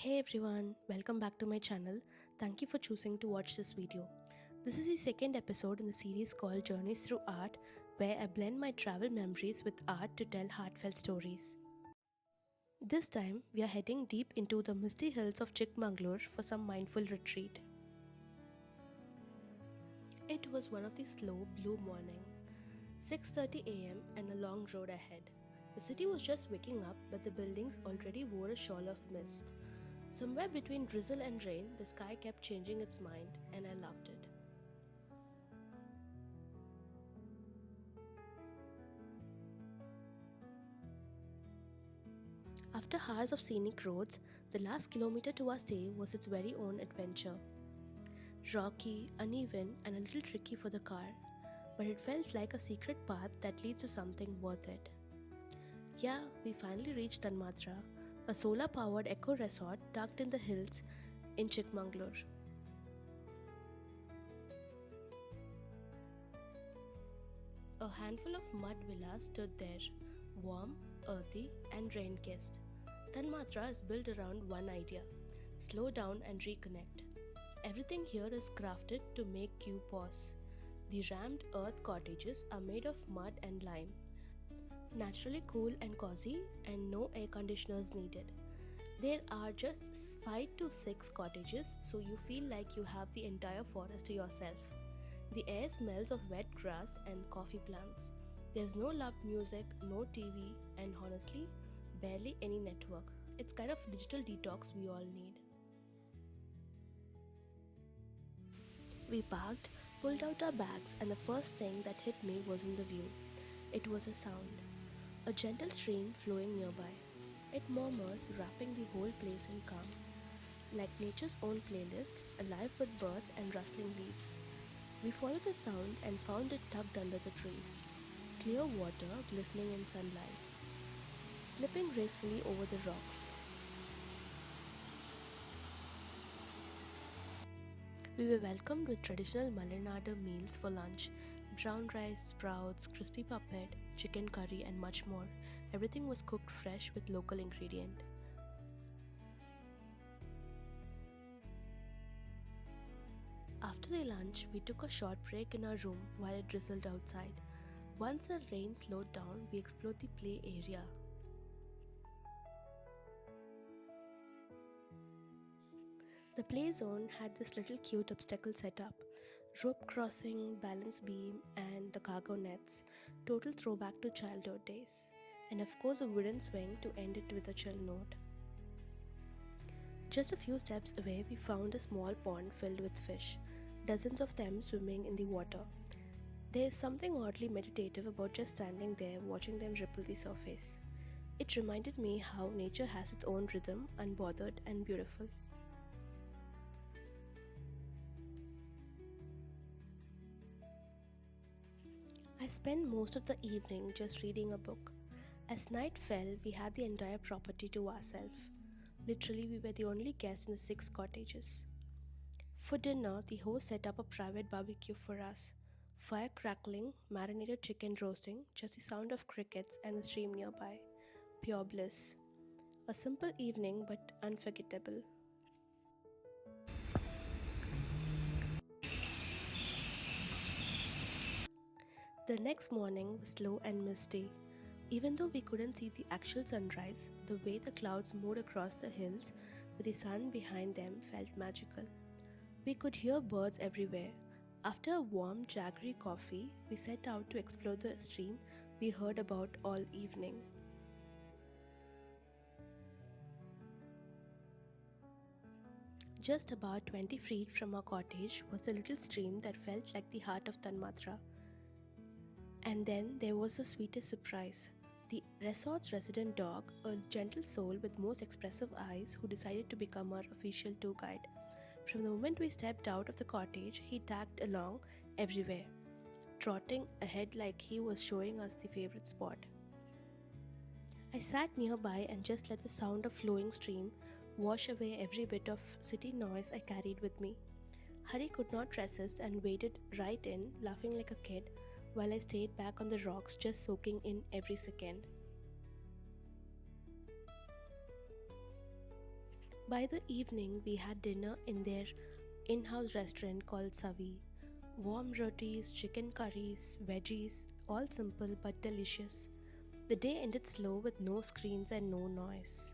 Hey everyone, welcome back to my channel. Thank you for choosing to watch this video. This is the second episode in the series called Journeys Through Art, where I blend my travel memories with art to tell heartfelt stories. This time, we are heading deep into the misty hills of Chikkamagaluru for some mindful retreat. It was one of the slow blue morning, 6:30 a.m. and a long road ahead. The city was just waking up, but the buildings already wore a shawl of mist. Somewhere between drizzle and rain, the sky kept changing its mind, and I loved it. After hours of scenic roads, the last kilometer to our stay was its very own adventure. Rocky, uneven, and a little tricky for the car, but it felt like a secret path that leads to something worth it. Yeah, we finally reached Tanmatrra, a solar-powered eco resort tucked in the hills in Chikkamagaluru. A handful of mud villas stood there, warm, earthy, and rain-kissed. Tanmatrra is built around one idea: slow down and reconnect. Everything here is crafted to make you pause. The rammed earth cottages are made of mud and lime, naturally cool and cozy, and no air conditioners needed. There are just 5 to 6 cottages, so you feel like you have the entire forest to yourself. The air smells of wet grass and coffee plants. There's no loud music, no TV, and honestly, barely any network. It's kind of digital detox we all need. We parked, pulled out our bags, and the first thing that hit me wasn't the view. It was a sound. A gentle stream flowing nearby. It murmurs, wrapping the whole place in calm, like nature's own playlist, alive with birds and rustling leaves. We followed the sound and found it tucked under the trees. Clear water glistening in sunlight, slipping gracefully over the rocks. We were welcomed with traditional Malenada meals for lunch: brown rice, sprouts, crispy puppet, chicken curry, and much more. Everything was cooked fresh with local ingredient. After the lunch, we took a short break in our room while it drizzled outside. Once the rain slowed down, we explored the play area. The play zone had this little cute obstacle setup: rope crossing, balance beam, and the cargo nets. Total throwback to childhood days. And of course, a wooden swing to end it with a chill note. Just a few steps away, we found a small pond filled with fish, dozens of them swimming in the water. There is something oddly meditative about just standing there watching them ripple the surface. It reminded me how nature has its own rhythm, unbothered and beautiful. I spent most of the evening just reading a book. As night fell, we had the entire property to ourselves. Literally, we were the only guests in the 6 cottages. For dinner, the host set up a private barbecue for us. Fire crackling, marinated chicken roasting, just the sound of crickets and the stream nearby. Pure bliss. A simple evening but unforgettable. The next morning was slow and misty. Even though we couldn't see the actual sunrise, the way the clouds moved across the hills with the sun behind them felt magical. We could hear birds everywhere. After a warm, jaggery coffee, we set out to explore the stream we heard about all evening. Just about 20 feet from our cottage was a little stream that felt like the heart of Tanmatrra. And then there was the sweetest surprise. The resort's resident dog, a gentle soul with most expressive eyes, who decided to become our official tour guide. From the moment we stepped out of the cottage, he tagged along everywhere, trotting ahead like he was showing us the favorite spot. I sat nearby and just let the sound of flowing stream wash away every bit of city noise I carried with me. Hari could not resist and waded right in, laughing like a kid, while I stayed back on the rocks just soaking in every second. By the evening, we had dinner in their in house restaurant called Savi. Warm rotis, chicken curries, veggies, all simple but delicious. The day ended slow with no screens and no noise.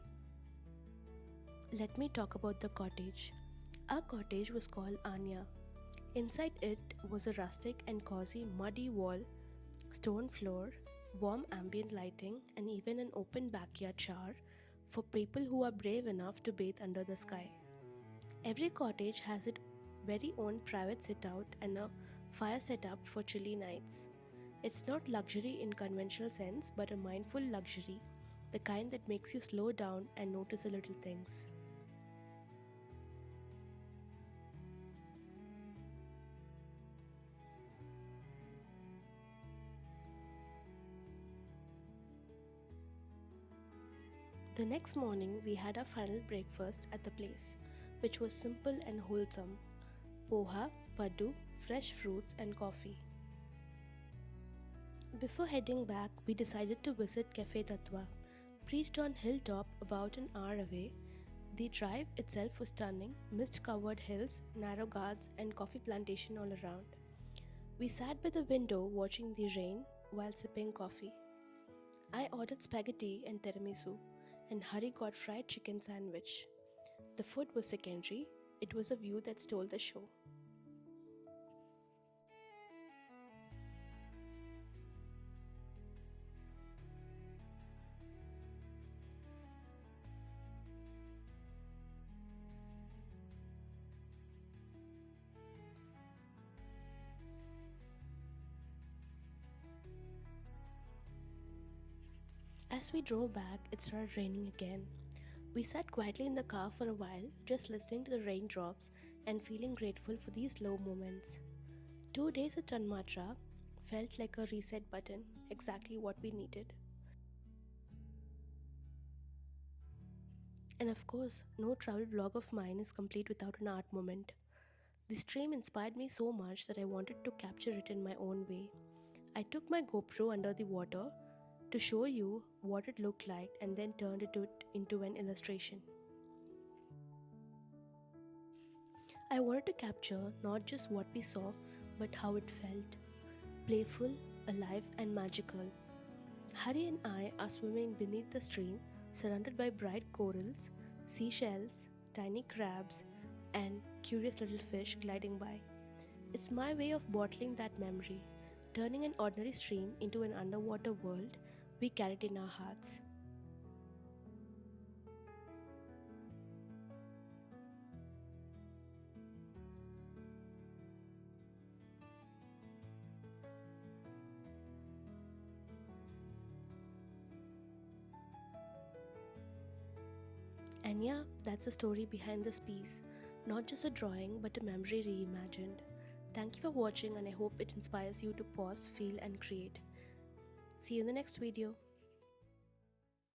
Let me talk about the cottage. Our cottage was called Anya. Inside it was a rustic and cozy muddy wall, stone floor, warm ambient lighting, and even an open backyard shower for people who are brave enough to bathe under the sky. Every cottage has its very own private sit out and a fire set up for chilly nights. It's not luxury in conventional sense, but a mindful luxury, the kind that makes you slow down and notice the little things. The next morning, we had our final breakfast at the place, which was simple and wholesome: poha, paddu, fresh fruits, and coffee. Before heading back, we decided to visit Cafe Tatwa. Perched on hilltop about an hour away, the drive itself was stunning: mist-covered hills, narrow guards, and coffee plantation all around. We sat by the window watching the rain while sipping coffee. I ordered spaghetti and tiramisu, and Hari got fried chicken sandwich. The food was secondary, it was a view that stole the show. As we drove back, it started raining again. We sat quietly in the car for a while, just listening to the raindrops and feeling grateful for these slow moments. 2 days at Tanmatrra felt like a reset button, exactly what we needed. And of course, no travel vlog of mine is complete without an art moment. This stream inspired me so much that I wanted to capture it in my own way. I took my GoPro under the water to show you what it looked like and then turned it into an illustration. I wanted to capture not just what we saw, but how it felt: playful, alive, and magical. Hari and I are swimming beneath the stream, surrounded by bright corals, seashells, tiny crabs, and curious little fish gliding by. It's my way of bottling that memory, turning an ordinary stream into an underwater world we carried in our hearts. And yeah, that's the story behind this piece. Not just a drawing, but a memory reimagined. Thank you for watching, and I hope it inspires you to pause, feel, and create. See you in the next video.